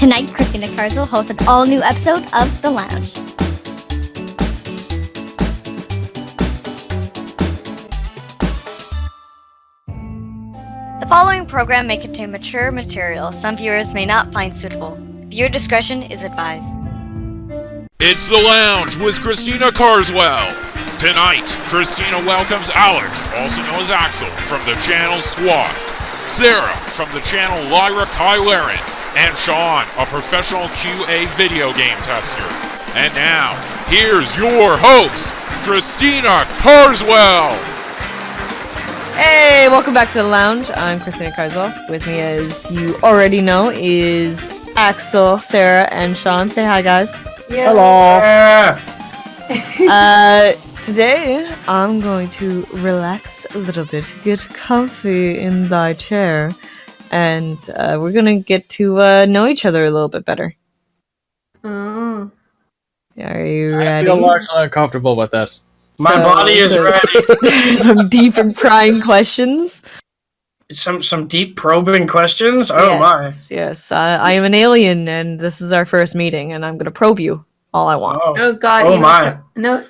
Tonight, Christina Carswell hosts an all-new episode of The Lounge. The following program may contain mature material some viewers may not find suitable. Viewer discretion is advised. It's The Lounge with Christina Carswell. Tonight, Christina welcomes Alex, also known as Axel, from the channel Swathed, Sarah from the channel Lyra Kylaren, and Sean, a professional QA video game tester. And now, here's your host, Christina Carswell. Hey, welcome back to The Lounge. I'm Christina Carswell. With me, as you already know, is Axel, Sarah, and Sean. Say hi, guys. Yeah. Hello. Today, I'm going to relax a little bit, get comfy in thy chair, and we're going to get to know each other a little bit better. Mm. Are you I ready? feel largely uncomfortable with this. My body is ready. Some deep and prying questions. Some deep probing questions. Oh my! Yes. I am an alien, and this is our first meeting, and I'm gonna probe you all I want. Oh God! Oh my! No!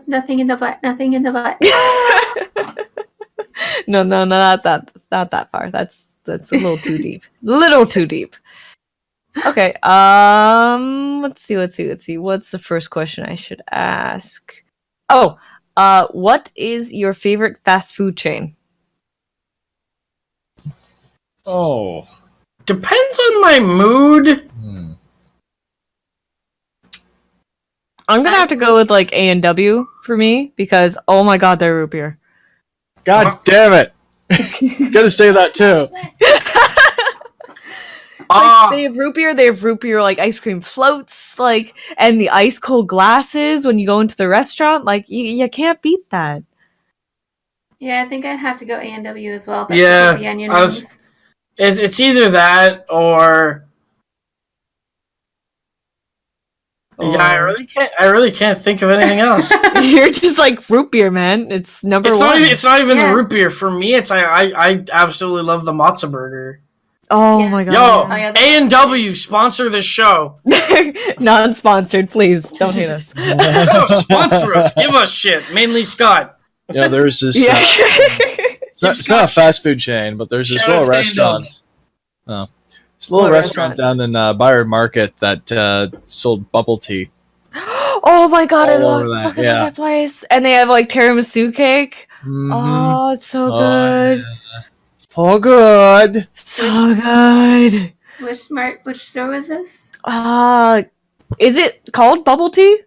Nothing in the butt. Nothing in the butt. No, not that far. That's a little too deep. Little too deep. Okay. Let's see. What's the first question I should ask? Oh, what is your favorite fast food chain? Oh. Depends on my mood. I'm gonna have to go with like A&W for me because oh my god, they're root beer. God damn it! Gotta say that too. They have root beer like ice cream floats, like, and the ice cold glasses when you go into the restaurant. Like, you can't beat that. Yeah, I think I'd have to go A&W as well. But Yeah, the onion I was- rings. It's either that or yeah. I really can't think of anything else. You're just like root beer, man. It's number one. It's not even Yeah. the root beer for me. It's I absolutely love the matzo burger. Oh Yeah. my god. Yo, Oh, yeah, A&W sponsor this show. Non-sponsored, please don't hate us. No, sponsor us. Give us shit. Mainly Scott. Yeah, there's this. Yeah. It's not a fast food chain, but there's this Shout out little stand-ups. restaurant. Oh, it's a little What restaurant down in Byard Market that sold bubble tea. Oh my god, I All love over that, fucking yeah. love that place. And they have like tiramisu cake. Mhm. Oh, it's so Oh, good. yeah. So good. So good. Which store was this? Is it called bubble tea?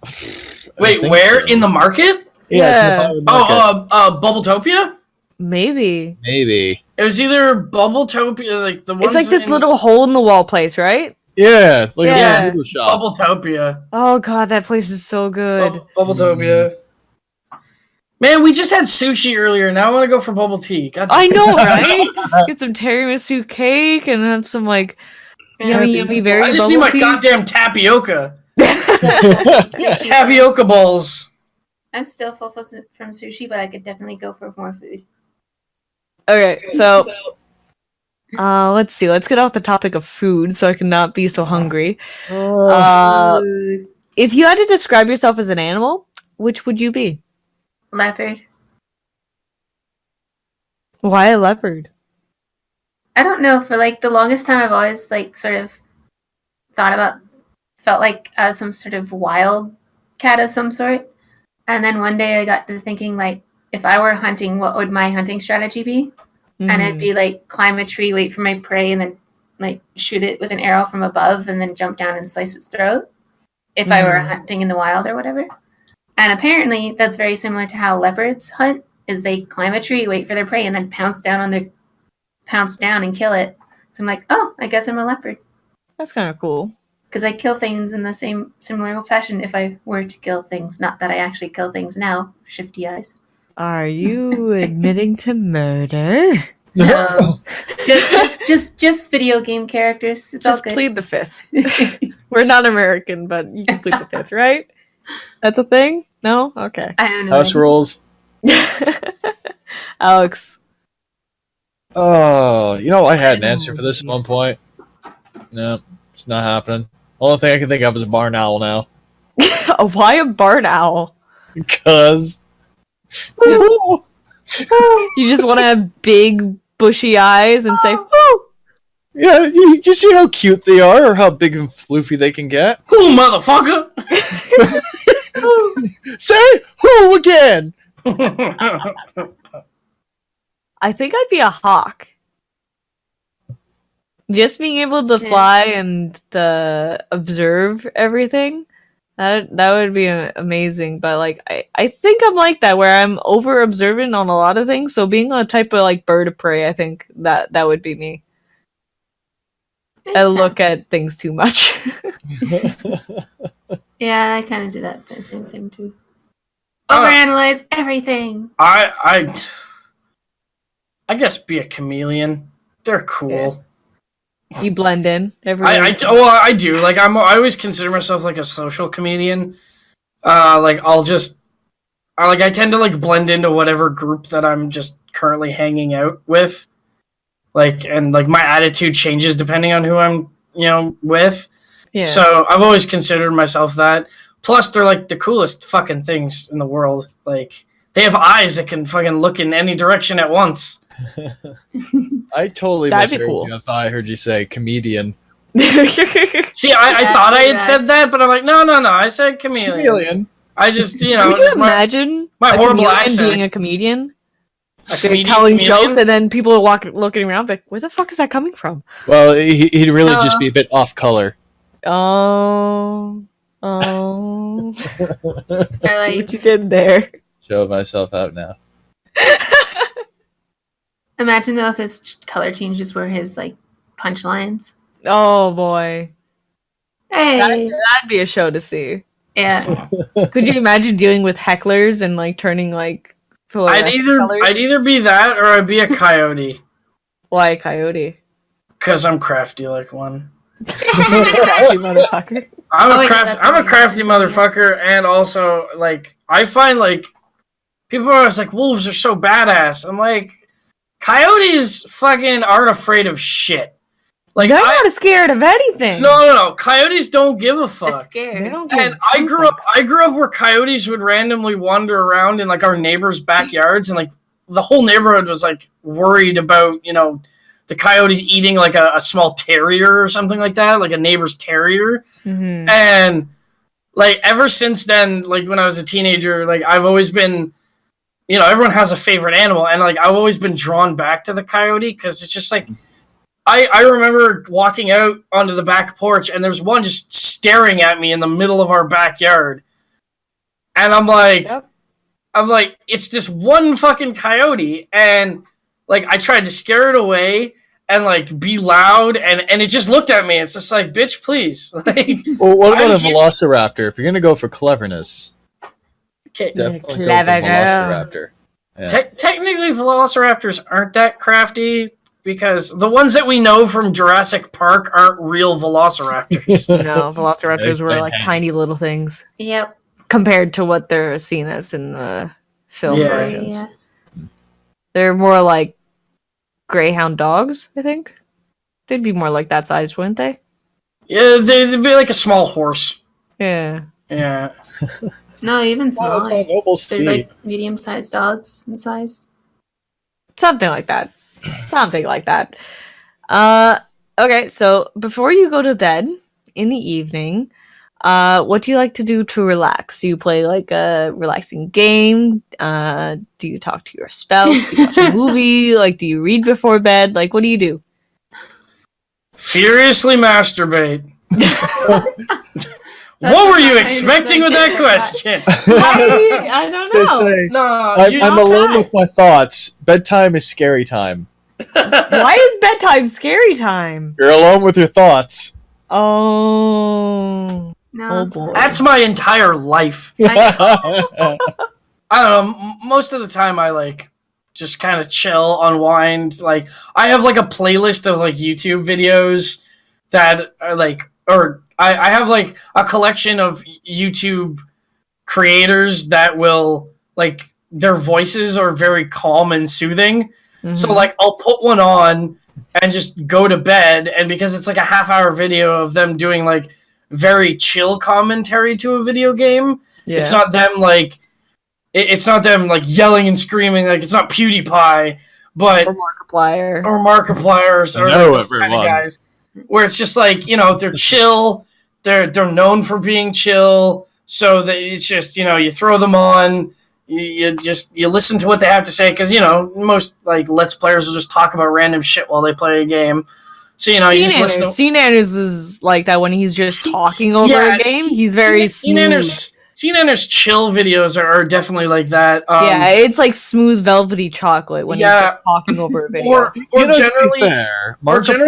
Wait, I think where so. in the market? Yeah, it's in Yeah. the Byard Market. Bubbletopia? Maybe. Maybe. It was either Bubbletopia, like the ones It's like this in little hole in the wall place, right? Yeah, like Yeah. a little shop. Bubbletopia. Oh god, that place is so good. Bubbletopia. Man, we just had sushi earlier. Now I want to go for bubble tea. God I know, right? Get some tiramisu cake and have some like yummy berry I just bubble need my tea. goddamn tapioca. Sushi. Tapioca balls. I'm still full from sushi, but I could definitely go for more food. Okay, so let's see. Let's get off the topic of food so I can not be so hungry. Food. If you had to describe yourself as an animal, which would you be? Leopard. Why a leopard? I don't know. For like the longest time, I've always like sort of felt like I was some sort of wild cat of some sort. And then one day I got to thinking, like, if I were hunting, what would my hunting strategy be? And it'd be like climb a tree, wait for my prey, and then like shoot it with an arrow from above, and then jump down and slice its throat. If I were hunting in the wild or whatever. And apparently, that's very similar to how leopards hunt. Is they climb a tree, wait for their prey, and then pounce down and kill it. So I'm like, oh, I guess I'm a leopard That's kind of cool. because I kill things in the similar fashion. If I were to kill things, not that I actually kill things now. Shifty eyes. Are you admitting to murder? No, just video game characters. It's all Just good. plead the fifth. We're not American, but you can plead the fifth, right? That's a thing? No? Okay. I don't know. House rules. Alex. Oh, I had an answer for this at one point. No, it's not happening. Only thing I can think of is a barn owl now. Why a barn owl? Because You just want to have big, bushy eyes and say, "Woo!" yeah, you see how cute they are, or how big and floofy they can get. Who, motherfucker? Say who again? I think I'd be a hawk. Just being able to fly and observe everything, that would be amazing. But like, I think I'm like that, where I'm over observant on a lot of things. So being a type of like bird of prey, I think that would be me. I look at things too much. Yeah, I kind of do that the same thing too. Overanalyze everything. I guess be a chameleon. They're cool. You blend in. I do. Like I always consider myself like a social comedian. Like I tend to like blend into whatever group that I'm just currently hanging out with. Like, and like my attitude changes depending on who I'm, with. Yeah. So I've always considered myself that. Plus, they're like the coolest fucking things in the world. Like, they have eyes that can fucking look in any direction at once. I totally That'd be misheard cool. you if I heard you say comedian. See, I thought I had said that, but I'm like, no, I said chameleon. Chameleon. I just, Would you just imagine my a horrible chameleon accent. being a comedian? A comedian, Telling chameleon? jokes, and then people are looking around like, where the fuck is that coming from? Well, he'd really just be a bit off color. Oh. Or See like, what you did there. Show myself out now. imagine though if his color changes were his like punchlines. Oh boy. Hey, That'd be a show to see. yeah. Could you imagine dealing with hecklers and like turning like fluorescent colors? I'd either be that or I'd be a coyote. Why a coyote? Because I'm crafty like one. Crafty motherfucker. I'm Oh, a wait, crafty, that's I'm a right. crafty motherfucker, and also like I find like people are always like wolves are so badass. I'm like coyotes fucking aren't afraid of shit. Like They're not scared of anything. no, coyotes don't give a They're fuck. They scared. don't give And I grew up where coyotes would randomly wander around in like our neighbors' backyards, and like the whole neighborhood was like worried about the coyotes eating like a small terrier or something like that, like a neighbor's terrier. Mhm. And like ever since then, like when I was a teenager, like I've always been, everyone has a favorite animal, and like I've always been drawn back to the coyote because it's just like I remember walking out onto the back porch and there's one just staring at me in the middle of our backyard, and I'm like, it's just one fucking coyote, and like I tried to scare it away and like be loud, and it just looked at me. It's just like, bitch, please. Like, Well, what about a did you- velociraptor? If you're gonna go for cleverness, okay, definitely go for Clever girl. velociraptor. Yeah. technically velociraptors aren't that crafty because the ones that we know from Jurassic Park aren't real velociraptors. No, velociraptors were like Big tiny little things Yep. compared to what they're seen as in the film Yeah. versions. Yeah. They're more like greyhound dogs, I think. They'd be more like that size, wouldn't they? Yeah, they'd be like a small horse. Yeah. Yeah. No, even Oh, smaller. it's a noble They're steed. like medium-sized dogs in size. Something like that. Something like that. Okay, so before you go to bed in the evening, what do you like to do to relax? Do you play like a relaxing game? Do you talk to your spouse? Do you watch a movie? Like, do you read before bed? Like, what do you do? Furiously masturbate. That's What were what you I expecting with that question? I don't They know. say, No, I'm alone with my thoughts. Bedtime is scary time. Why is bedtime scary time? You're alone with your thoughts. Oh. No. Oh boy. That's my entire life. I don't know. Most of the time, I like just kind of chill, unwind. Like I have like a playlist of like YouTube videos that are like, or I have like a collection of YouTube creators that will like their voices are very calm and soothing. So like I'll put one on and just go to bed. And because it's like a half-hour video of them doing like very chill commentary to a video game, it's not them like it's not them like yelling and screaming, like it's not PewDiePie, but Or Markiplier. or Markipliers or Hello, like those kind of everyone. guys, where it's just like, you know, they're chill, they're known for being chill, so that it's just, you know, you throw them on, you listen to what they have to say, because, you know, most like Let's Players will just talk about random shit while they play a game. So, you know, you just listen to... Nanners is like that when he's just talking over a game. He's very smooth. Nanners chill videos are definitely like that. Yeah, it's like smooth velvety chocolate when he's just talking over a video. Or generally,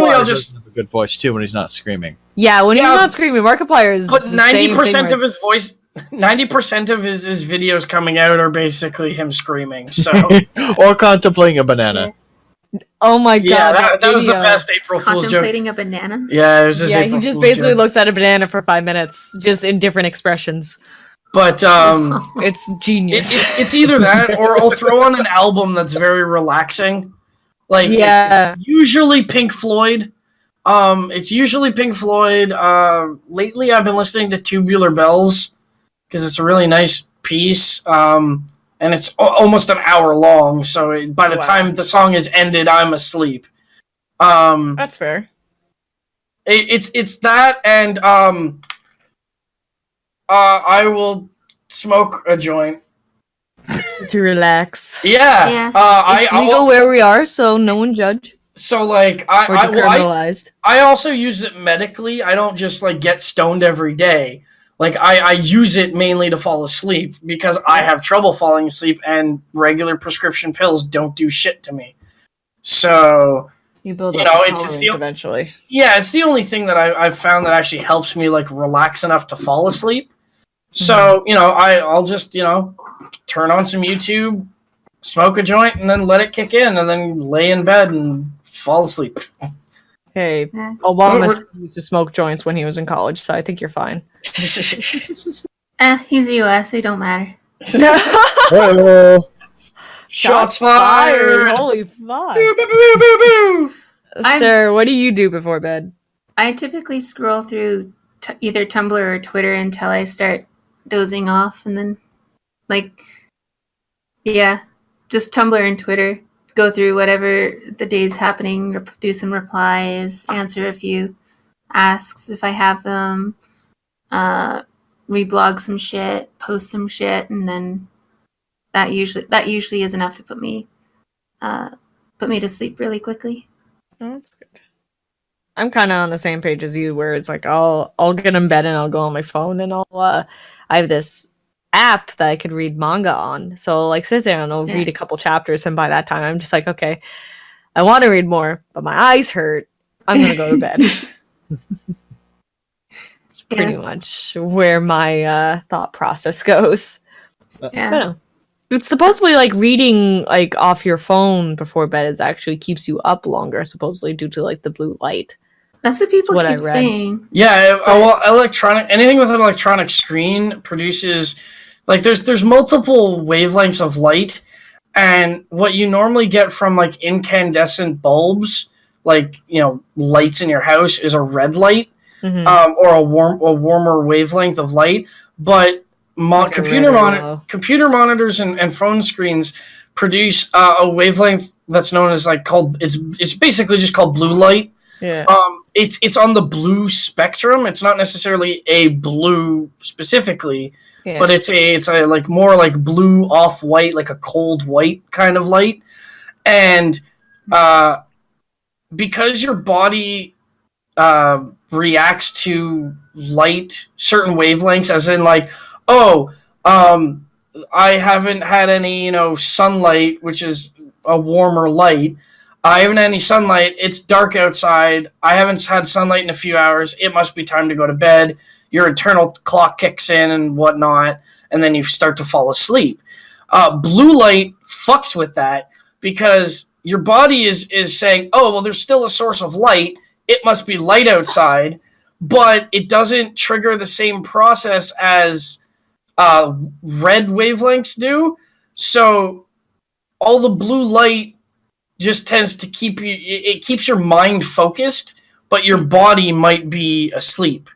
I'll just have a good voice too when he's not screaming. Yeah, when he's not screaming, Markiplier is. But 90% of his voice, 90% of his videos coming out are basically him screaming. So or contemplating a banana. Oh my god! Yeah, that was the best April Fool's joke. Contemplating a banana. Yeah, it was just April he just Fool's basically joke. looks at a banana for 5 minutes, just in different expressions. But it's genius. It's either that or I'll throw on an album that's very relaxing. Like it's usually Pink Floyd. It's usually Pink Floyd. Lately I've been listening to Tubular Bells because it's a really nice piece. And it's almost an hour long, so by the time the song is ended, I'm asleep. That's fair. It's that, and I will smoke a joint to relax. Yeah. It's legal where we are, so no one judge. So like I also use it medically. I don't just like get stoned every day. Like I use it mainly to fall asleep because I have trouble falling asleep, and regular prescription pills don't do shit to me. So you build up it's eventually. Yeah, it's the only thing that I've found that actually helps me like relax enough to fall asleep. So, I'll just, turn on some YouTube, smoke a joint, and then let it kick in, and then lay in bed and fall asleep. Hey, Obama used to smoke joints when he was in college, so I think you're fine. He's US, it don't matter. Shots fired! Holy fuck. Boo, boo, boo, boo, boo. Sarah, what do you do before bed? I typically scroll through either Tumblr or Twitter until I start dozing off, and then, just Tumblr and Twitter. Go through whatever the day's happening, do some replies, answer a few asks if I have them, reblog some shit, post some shit, and then that usually is enough to put me to sleep really quickly. Oh, that's good. I'm kind of on the same page as you, where it's like I'll get in bed and I'll go on my phone and I have this app that I could read manga on. So I'll like sit there and I'll read a couple chapters, and by that time I'm just like, okay, I want to read more, but my eyes hurt. I'm gonna go to bed. It's pretty much where my thought process goes. Yeah. It's supposedly like reading like off your phone before bed is actually keeps you up longer, supposedly due to like the blue light. That's what people keep saying. Yeah, well, anything with an electronic screen produces, like, there's multiple wavelengths of light, and what you normally get from like incandescent bulbs, like, lights in your house, is a red light, or a warmer wavelength of light. But computer monitors and phone screens produce a wavelength that's known as it's basically just called blue light. Yeah. It's on the blue spectrum. It's not necessarily a blue specifically, but it's a like more like blue off-white, like a cold white kind of light. And because your body reacts to light, certain wavelengths, as in like, I haven't had any, sunlight, which is a warmer light. I haven't had any sunlight. It's dark outside. I haven't had sunlight in a few hours. It must be time to go to bed. Your internal clock kicks in and whatnot, and then you start to fall asleep. Blue light fucks with that because your body is saying, there's still a source of light. It must be light outside, but it doesn't trigger the same process as red wavelengths do. So all the blue light just tends to keep you. It keeps your mind focused, but your body might be asleep.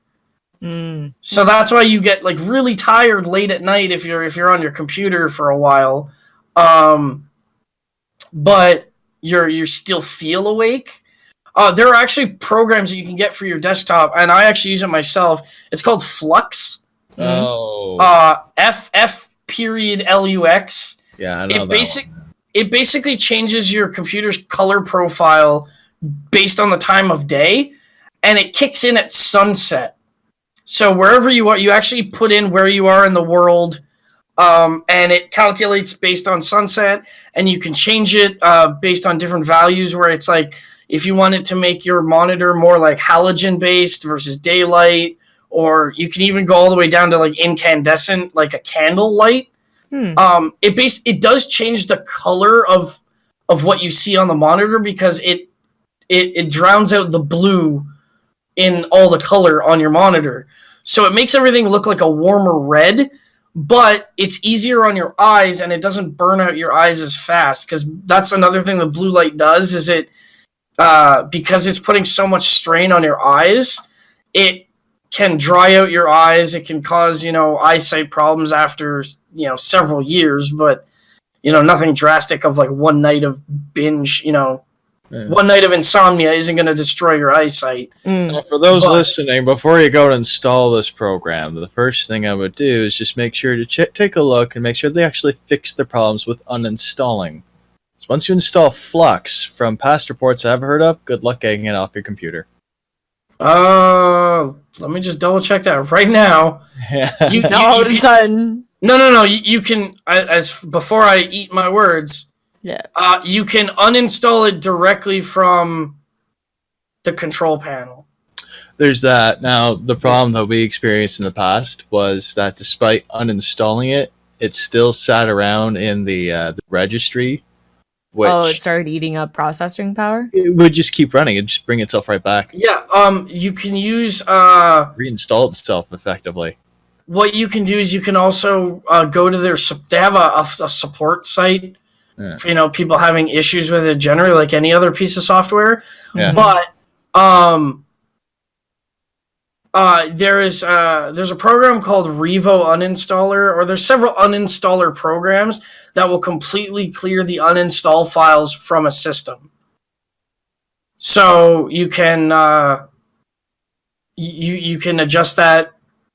So that's why you get like really tired late at night if you're on your computer for a while, but you still feel awake. There are actually programs that you can get for your desktop, and I actually use it myself. It's called Flux. F_LUX. Yeah, I know that one. It basically changes your computer's color profile based on the time of day, and it kicks in at sunset. So wherever you are, you actually put in where you are in the world, and it calculates based on sunset, and you can change it based on different values, where it's like, if you want it to make your monitor more like halogen-based versus daylight, or you can even go all the way down to like incandescent, like a candle light. It does change the color of what you see on the monitor, because it drowns out the blue in all the color on your monitor. So it makes everything look like a warmer red, but it's easier on your eyes, and it doesn't burn out your eyes as fast, because that's another thing the blue light does, is it because it's putting so much strain on your eyes, it can dry out your eyes. It can cause, eyesight problems after, several years, but, nothing drastic of like one night of binge, one night of insomnia isn't going to destroy your eyesight. For those listening, before you go to install this program, the first thing I would do is just make sure to take a look and make sure they actually fix the problems with uninstalling. So once you install Flux, from past reports I've heard of, good luck getting it off your computer. Let me just double check that right now. All of a sudden. No. You can, as before I eat my words. Yeah. You can uninstall it directly from the control panel. There's that. Now, the problem that we experienced in the past was that despite uninstalling it, it still sat around in the registry. Which it started eating up processing power? It would just keep running. It'd just bring itself right back. Yeah, you can use... reinstall itself, effectively. What you can do is you can also go to their... They have a support site for, people having issues with it generally, like any other piece of software. Yeah. But there's a program called Revo Uninstaller, or there's several uninstaller programs that will completely clear the uninstall files from a system. So you can you can adjust that,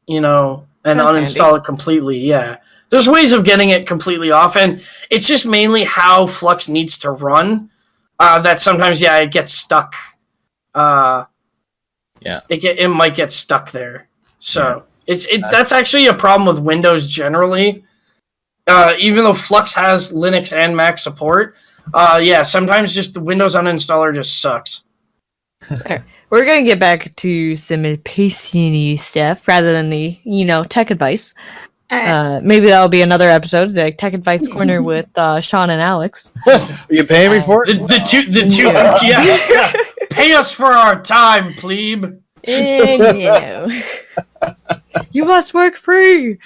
and that's uninstall handy. It completely. Yeah, there's ways of getting it completely off, and it's just mainly how Flux needs to run. That sometimes, it gets stuck. It might get stuck there. So that's actually a problem with Windows generally. Even though Flux has Linux and Mac support, sometimes just the Windows uninstaller just sucks. Okay. We're going to get back to some PC stuff rather than the, tech advice. Maybe that'll be another episode, the Tech Advice Corner with Sean and Alex. Are you paying me for it? The two, pay us for our time, plebe. You must work free.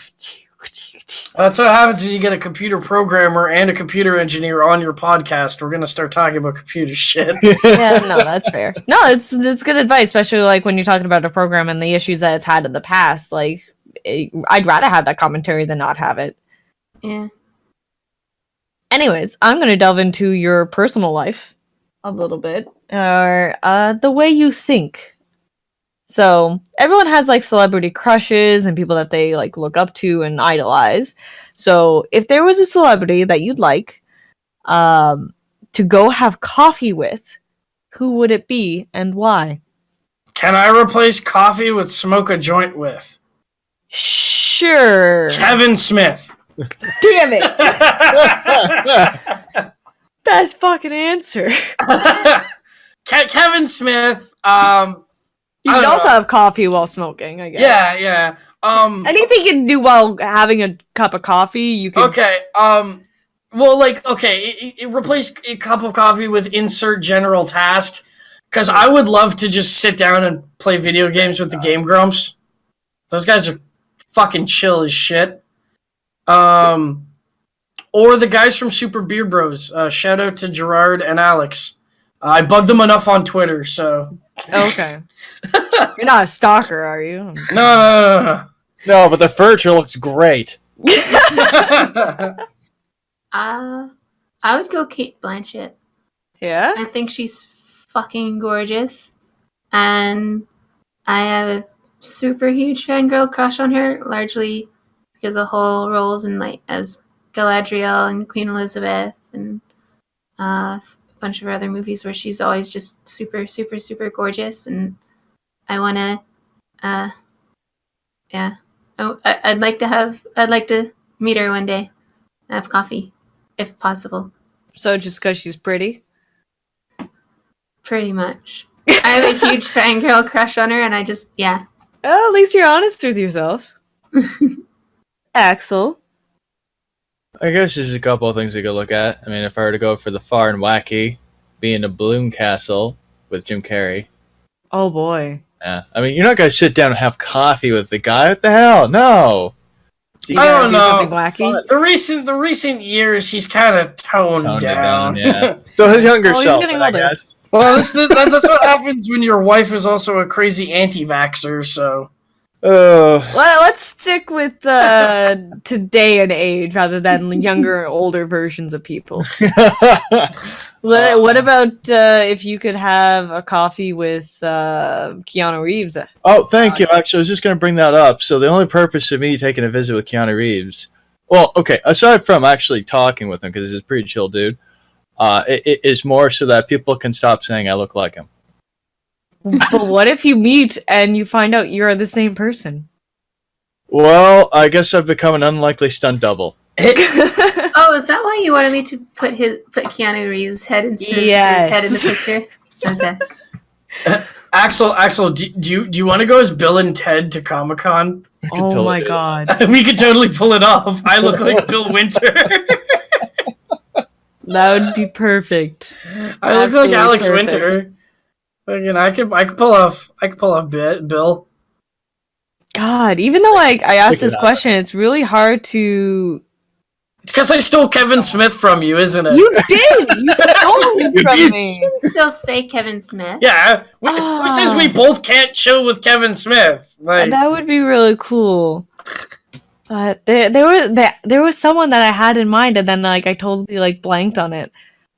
That's what happens when you get a computer programmer and a computer engineer on your podcast. We're going to start talking about computer shit. Yeah, no, that's fair. No, it's good advice, especially like when you're talking about a program and the issues that it's had in the past. Like, I'd rather have that commentary than not have it. Yeah. Anyways, I'm going to delve into your personal life a little bit, or the way you think. So everyone has like celebrity crushes and people that they like look up to and idolize. So if there was a celebrity that you'd like to go have coffee with, who would it be and why? Can I replace coffee with smoke a joint with? Sure. Kevin Smith. Damn it. Best fucking answer. Kevin Smith. You can also have coffee while smoking, I guess. Yeah. Anything you can do while having a cup of coffee, you can... Okay, replace a cup of coffee with insert general task, because I would love to just sit down and play video games with the Game Grumps. Those guys are fucking chill as shit. or the guys from Super Beer Bros. Shout out to Gerard and Alex. I bugged them enough on Twitter, so. Okay. You're not a stalker, are you? No. No, but the furniture looks great. I would go Kate Blanchett. Yeah? I think she's fucking gorgeous. And I have a super huge fangirl crush on her, largely because of whole roles in like as Galadriel and Queen Elizabeth and a bunch of other movies where she's always just super, super, super gorgeous. And I want to, yeah. I'd like to meet her one day, have coffee, if possible. So just because she's pretty? Pretty much. I have a huge fangirl crush on her, and I just, yeah. Well, at least you're honest with yourself. Axel. I guess there's a couple of things we could look at. I mean, if I were to go for the far and wacky, being a Balloon Castle with Jim Carrey. Oh boy. Yeah. I mean, you're not going to sit down and have coffee with the guy. What the hell? No. You I gotta don't do know. something wacky? The recent years, he's kind of toned down. Yeah. So his younger Oh, he's self, getting I older. guess. Well, that's what happens when your wife is also a crazy anti-vaxxer, so. Oh. Well, let's stick with today and age rather than younger, older versions of people. What about if you could have a coffee with Keanu Reeves? Oh, thank you. Actually, I was just going to bring that up. So the only purpose of me taking a visit with Keanu Reeves, well, okay, aside from actually talking with him, because he's a pretty chill dude, it is more so that people can stop saying I look like him. But what if you meet and you find out you're the same person? Well, I guess I've become an unlikely stunt double. Oh, is that why you wanted me to put Keanu Reeves' head instead of his head in the picture? Okay. Axel, do you want to go as Bill and Ted to Comic-Con? Oh my god. We could totally pull it off. I look like Bill Winter. That would be perfect. I look like Absolutely Alex perfect. Winter. Again, I could pull off Bill. God, even though I asked Figure this it out. question, it's really hard to. It's because I stole Kevin Smith from you, isn't it? You did. You stole him from me. You can still say Kevin Smith. Yeah. Who says we both can't chill with Kevin Smith? Like, That would be really cool. There was someone that I had in mind, and then I totally blanked on it.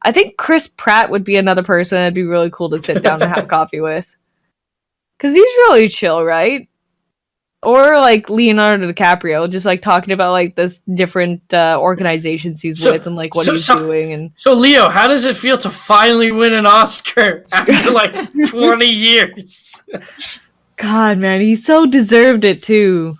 I think Chris Pratt would be another person that'd be really cool to sit down and have coffee with, because he's really chill, right? Or Leonardo DiCaprio, just talking about this different organizations he's with and what he's doing. And so Leo, how does it feel to finally win an Oscar after 20 years? God, man, he so deserved it too.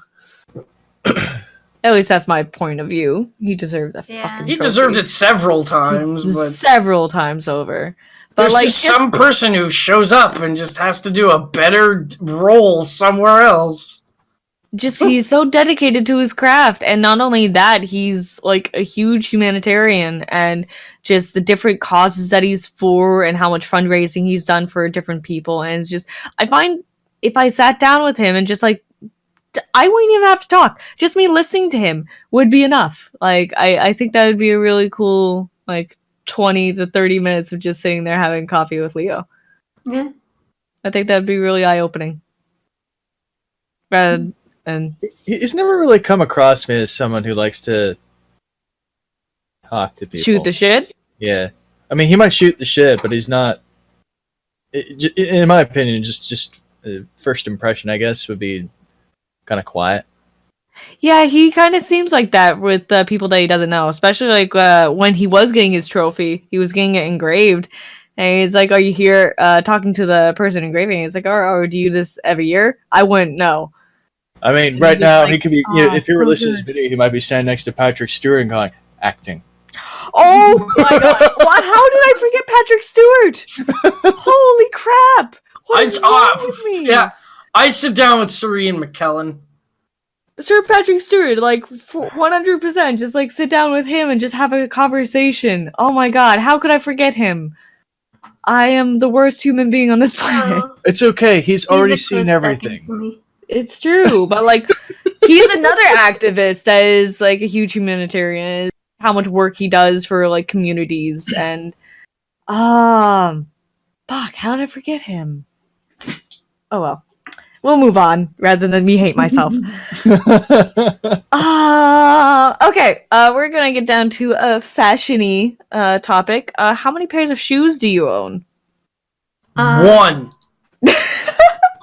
At least that's my point of view. He deserved that fucking He trophy. deserved it several times. But Several times over. But there's just some person who shows up and just has to do a better role somewhere else. He's so dedicated to his craft, and not only that, he's a huge humanitarian, and just the different causes that he's for and how much fundraising he's done for different people. And it's just, I find if I sat down with him and just I wouldn't even have to talk. Just me listening to him would be enough. I think that would be a really cool 20 to 30 minutes of just sitting there having coffee with Leo. Yeah. I think that'd be really eye-opening. And He's never really come across me as someone who likes to talk to people. shoot the shit? Yeah. I mean, he might shoot the shit, but he's not... In my opinion, just first impression, I guess, would be kind of quiet. Yeah, he kind of seems like that with the people that he doesn't know, especially when he was getting his trophy. He was getting it engraved, and he's like, "Are you here talking to the person engraving?" He's like, "Oh, do you do this every year?" I wouldn't know. I mean, right now, he could be... if you were listening to this video, he might be standing next to Patrick Stewart and going, acting. Oh my god! How did I forget Patrick Stewart? Holy crap! What is wrong with me? Yeah, I sit down with Serene McKellen. Sir Patrick Stewart, 100%, just sit down with him and just have a conversation. Oh my god, how could I forget him? I am the worst human being on this planet. It's okay, he's already seen everything. It's true, but he's another activist that is a huge humanitarian. how much work he does for like communities and fuck, how did I forget him? Oh well. We'll move on rather than me hate myself. Okay. We're gonna get down to a fashion-y topic. How many pairs of shoes do you own? One.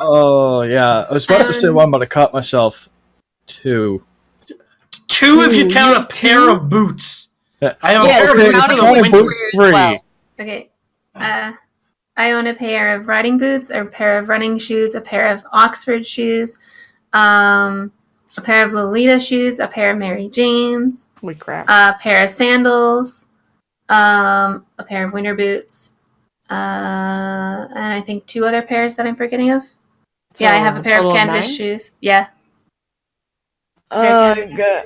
Oh yeah, I was about to say one, but I caught myself. Two. Two if you count a two? pair of boots. Yeah. I have Yeah, a pair of if you boots count for a the winter winter. boots, wear as well. Okay. I own a pair of riding boots, a pair of running shoes, a pair of Oxford shoes, a pair of Lolita shoes, a pair of Mary Janes, Holy crap. a pair of sandals, a pair of winter boots, and I think 2 other pairs that I'm forgetting of. Yeah, I have a pair of total canvas 9? shoes. Yeah. Oh,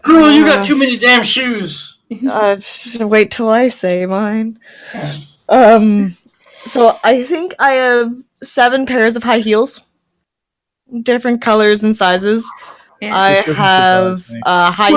Girl, you got too many damn shoes. just wait till I say mine. So I think I have 7 pairs of high heels, different colors and sizes. Yeah. I This doesn't have surprise me.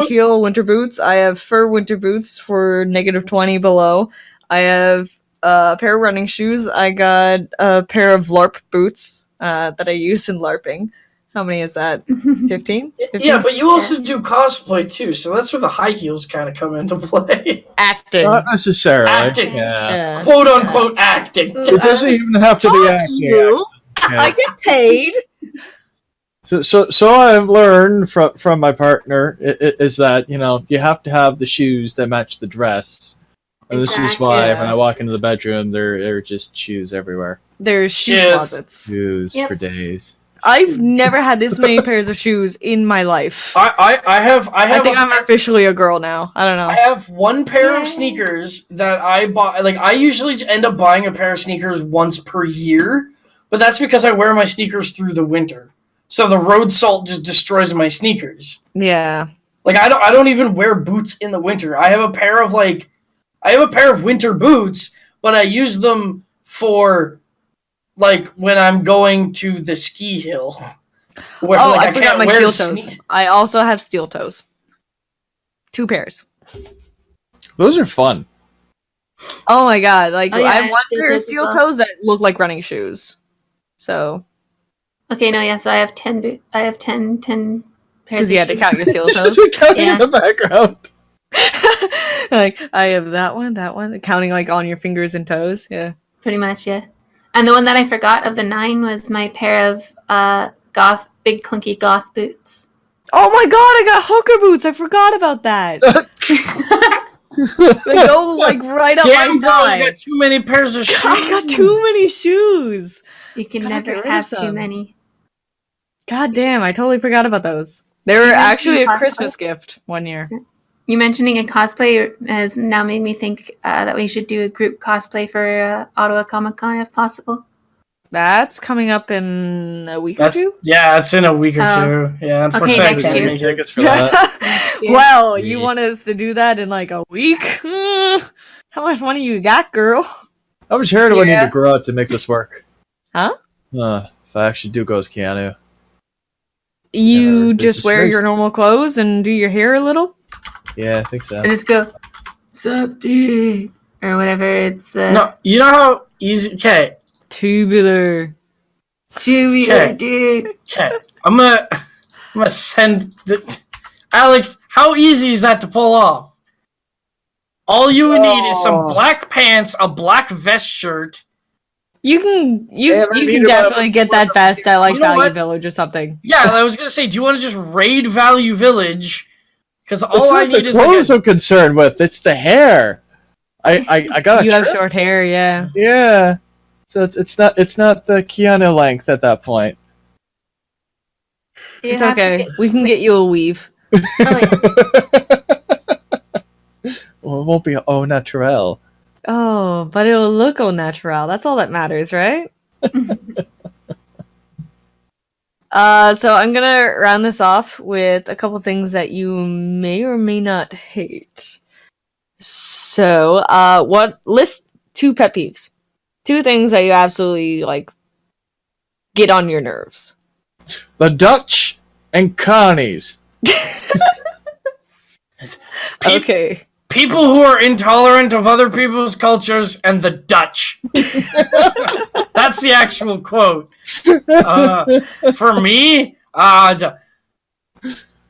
high heel winter boots. I have fur winter boots for -20 below. I have a pair of running shoes. I got a pair of LARP boots that I use in LARPing. How many is that? 15? Yeah, but you also do cosplay too, so that's where the high heels kind of come into play. Acting. Not necessarily. Acting. Yeah. Yeah. Quote unquote acting. It doesn't even have to be Fuck acting. you! Yeah. I get paid. So I've learned from my partner is that you have to have the shoes that match the dress, and this is Exactly. why Yeah. when I walk into the bedroom, there are just shoes everywhere, There's shoe Shiz. closets. shoes Yep. for days. I've never had this many pairs of shoes in my life. I have I think I'm officially a girl now. I don't know. I have one pair Yay. of sneakers that I bought. Like, I usually end up buying a pair of sneakers once per year, but that's because I wear my sneakers through the winter. So the road salt just destroys my sneakers. Yeah. Like, I don't even wear boots in the winter. I have a pair of winter boots, but I use them for like when I'm going to the ski hill. Where Oh, like I forgot my wear steel toes. I also have steel toes. 2 pairs. Those are fun. Oh my god! Like Oh, yeah, I I have have one steel pair of toes as steel well. toes that look like running shoes. So Okay, no, yeah, so I have 10 I have 10 pairs because of you had to shoes. count your steel toes. Just counting Yeah. in the background. Like I have that one, counting like on your fingers and toes. Yeah. Pretty much, yeah. And the one that I forgot of the 9 was my pair of big clunky goth boots. Oh my god! I got hooker boots. I forgot about that. They go like right up Damn, my girl, thigh. you got too many pairs of shoes. I got too many shoes. You can Gotta get never rid of have too some. many. God damn! I totally forgot about those. They were You mentioned actually a cosplay? Christmas gift one year. You mentioning a cosplay has now made me think that we should do a group cosplay for Ottawa Comic Con if possible. That's coming up in a week or That's two. it's in a week or two. Yeah, unfortunately, next I can't year. make it. Tickets for that. Yeah. Well, you Sweet. want us to do that in like a week? How much money you got, girl? How much hair do I need Yeah. to grow out to make this work? Huh? If I actually do go as Keanu. You Yeah, just it's wear just your normal clothes and do your hair a little? Yeah, I think so. And just go, sup, dude, or whatever. It's the No, you know how easy. Okay, Tubular. tubular, dude. okay. I'm gonna send the Alex. How easy is that to pull off? All you need is some black pants, a black vest shirt. You can Yeah, you maybe can about- definitely get that vest at like You know Value what? Village or something. Yeah, I was gonna say, do you want to just raid Value Village? Because It's all I not the need is clothes like I'm concerned with. It's the hair. I got You a have trim. short hair, yeah. Yeah. So it's not the Keanu length at that point. You It's have to okay. get- We can get you a weave. oh, yeah. Well, it won't be au naturel. Oh, but it'll look au natural. That's all that matters, right? So I'm gonna round this off with a couple things that you may or may not hate. So, list 2 pet peeves. 2 things that you absolutely like get on your nerves. The Dutch and Connies. Peep- Okay. people who are intolerant of other people's cultures and the Dutch. That's the actual quote. For me,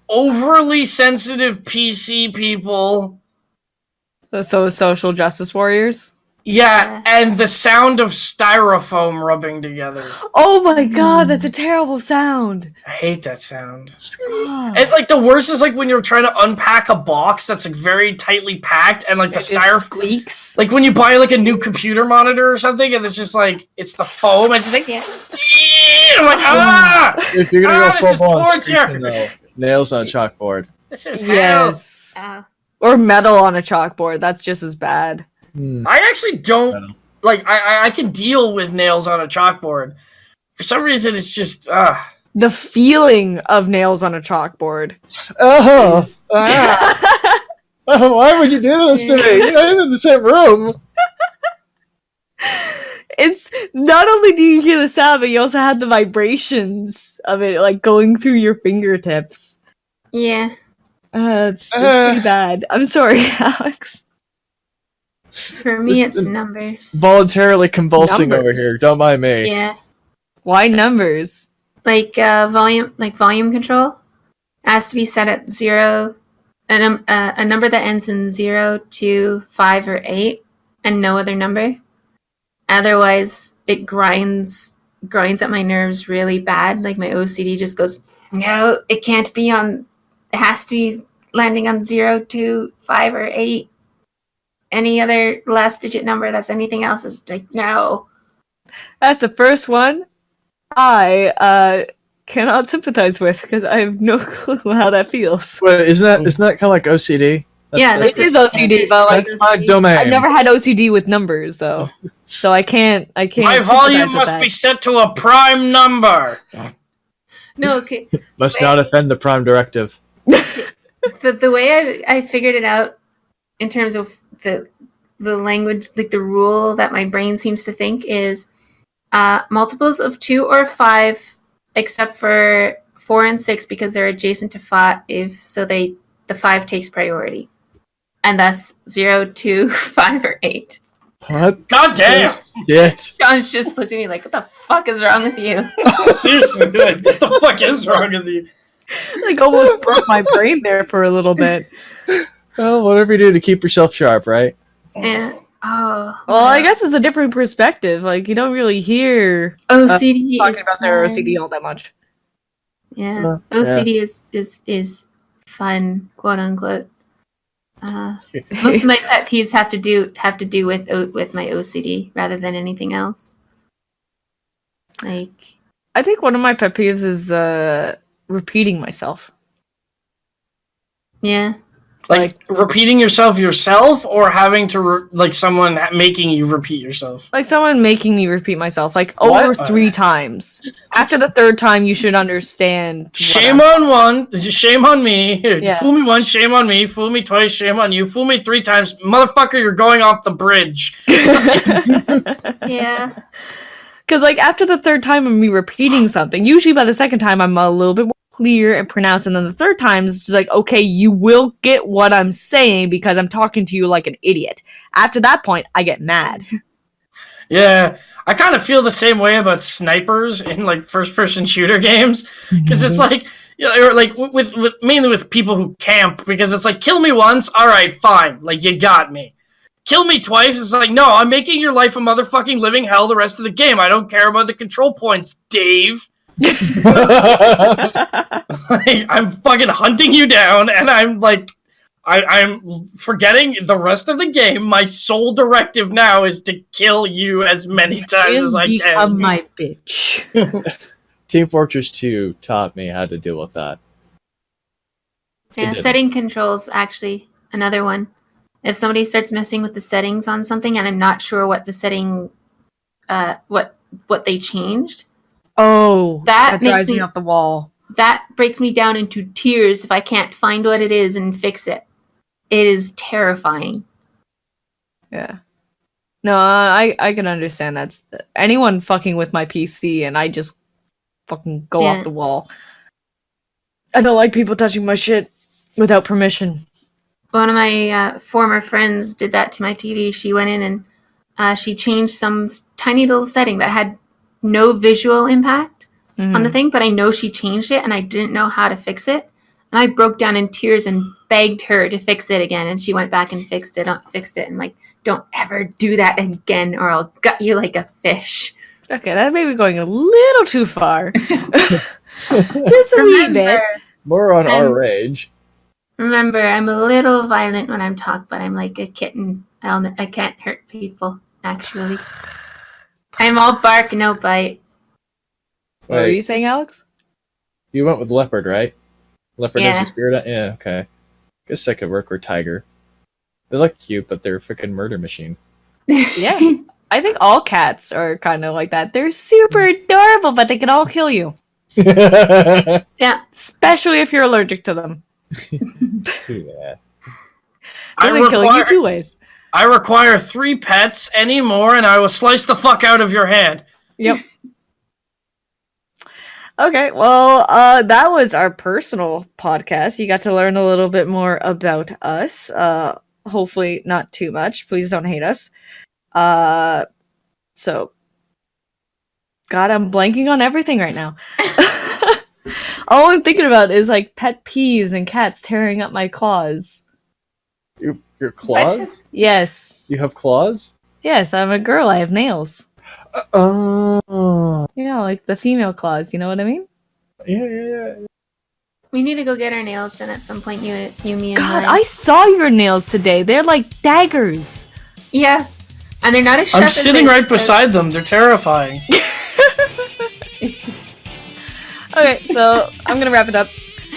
overly sensitive PC people. So social justice warriors. Yeah, and the sound of styrofoam rubbing together. Oh my god, that's a terrible sound. I hate that sound. It's like the worst is like when you're trying to unpack a box that's like very tightly packed and like the styrofoam squeaks. Like when you buy like a new computer monitor or something and it's just like it's the foam. It's just like I'm like If you're gonna go this is full on torture. squeaking, though, nails on a chalkboard. This is hell. Yes. Or metal on a chalkboard. That's just as bad. I actually don't like. I can deal with nails on a chalkboard. For some reason, it's just the feeling of nails on a chalkboard. Oh, why would you do this to me? You're not even in the same room. It's not only do you hear the sound, but you also have the vibrations of it, like going through your fingertips. Yeah. It's pretty bad. I'm sorry, Alex. For me, it's numbers. Voluntarily convulsing over Numbers. here. Don't mind me. Yeah. Why numbers? Like volume control has to be set at 0, a number that ends in 0, 2, 5, or 8, and no other number. Otherwise, it grinds at my nerves really bad. Like my OCD just goes, no, it can't be on. It has to be landing on 0, 2, 5, or 8. Any other last digit number that's anything else is like, no. That's the first one I cannot sympathize with because I have no clue how that feels. Wait, isn't that kind of like OCD? It is OCD, but like that's my domain. I've never had OCD with numbers though, so I can't. My volume must be set to a prime number. No, okay. Must not offend the prime directive. The way I figured it out in terms of the language, like the rule that my brain seems to think is multiples of 2 or 5, except for 4 and 6 because they're adjacent to 5. So the 5 takes priority, and thus 0, 2, 5, or 8. What? God damn! Shit. John's just looked at me like, "What the fuck is wrong with you?" Seriously, like, what the fuck is wrong with you? Like almost broke my brain there for a little bit. Well, whatever you do to keep yourself sharp, right? And Well, I guess it's a different perspective. Like you don't really hear OCD talking is about their fun. OCD all that much. Yeah, OCD is fun, quote unquote. Most of my pet peeves have to do with my OCD rather than anything else. Like, I think one of my pet peeves is repeating myself. yeah, Like repeating yourself or having to like someone making you repeat yourself. Like someone making me repeat myself, like over What? 3 times. After the 3rd time, you should understand. Shame on one, shame on me. Here, Yeah. Fool me once, shame on me. Fool me twice, shame on you. Fool me 3 times, motherfucker, you're going off the bridge. yeah. Because like after the 3rd time of me repeating something, usually by the 2nd time I'm a little bit more clear and pronounced, and then the 3rd time is just like, okay, you will get what I'm saying because I'm talking to you like an idiot. After that point, I get mad. Yeah, I kind of feel the same way about snipers in like first-person shooter games because it's like, you know, or like with mainly with people who camp because it's like, kill me once, all right, fine, like you got me. Kill me twice, it's like, no, I'm making your life a motherfucking living hell the rest of the game. I don't care about the control points, Dave. Like, I'm fucking hunting you down, and I'm like, I'm forgetting the rest of the game. My sole directive now is to kill you as many times as I can. Become my bitch. Team Fortress 2 taught me how to deal with that. Yeah, setting controls actually another one. If somebody starts messing with the settings on something and I'm not sure what the setting what they changed, Oh, That that drives makes me- me up the wall. that breaks me down into tears if I can't find what it is and fix it. It is terrifying. Yeah. No, I can understand that. Anyone fucking with my PC and I just fucking go Yeah. off the wall. I don't like people touching my shit without permission. one of my former friends did that to my TV. She went in and she changed some tiny little setting that had no visual impact on the thing, but I know she changed it and I didn't know how to fix it. And I broke down in tears and begged her to fix it again. And she went back and fixed it and like, don't ever do that again or I'll gut you like a fish. Okay, that may be going a little too far. Just a wee bit. More on our rage. Remember, I'm a little violent when I'm talked, but I'm like a kitten. I can't hurt people, actually. I'm all bark, no bite. What were you saying, Alex? You went with leopard, right? Leopard Yeah. has your spirit on? Yeah, okay. Guess that could work with tiger. They look cute, but they're a freaking murder machine. Yeah. I think all cats are kind of like that. They're super adorable, but they can all kill you. Yeah. Especially if you're allergic to them. Yeah. They can kill you 2 ways. I require 3 pets anymore, and I will slice the fuck out of your hand. Yep. Okay, well, that was our personal podcast. You got to learn a little bit more about us. Hopefully not too much. Please don't hate us. So, God, I'm blanking on everything right now. All I'm thinking about is like pet peeves and cats tearing up my claws. Your claws? Yes. You have claws? Yes, I'm a girl. I have nails. Oh. Yeah, like the female claws. You know what I mean? Yeah. We need to go get our nails done at some point, you me, and God, mine. I saw your nails today. They're like daggers. Yeah. And they're not as sharp I'm as sitting right beside them. They're terrifying. Okay, so I'm going to wrap it up.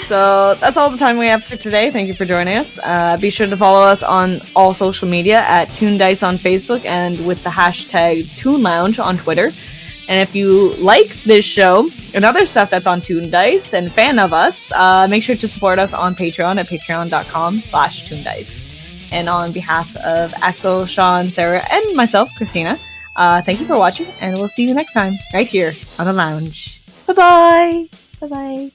So that's all the time we have for today. Thank you for joining us. Be sure to follow us on all social media at TOONDISE on Facebook and with the hashtag ToonLounge on Twitter. And if you like this show and other stuff that's on ToonDice and fan of us, make sure to support us on Patreon at patreon.com/ToonDice. And on behalf of Axel, Sean, Sarah, and myself, Christina, thank you for watching, and we'll see you next time right here on the lounge. Bye-bye. Bye-bye.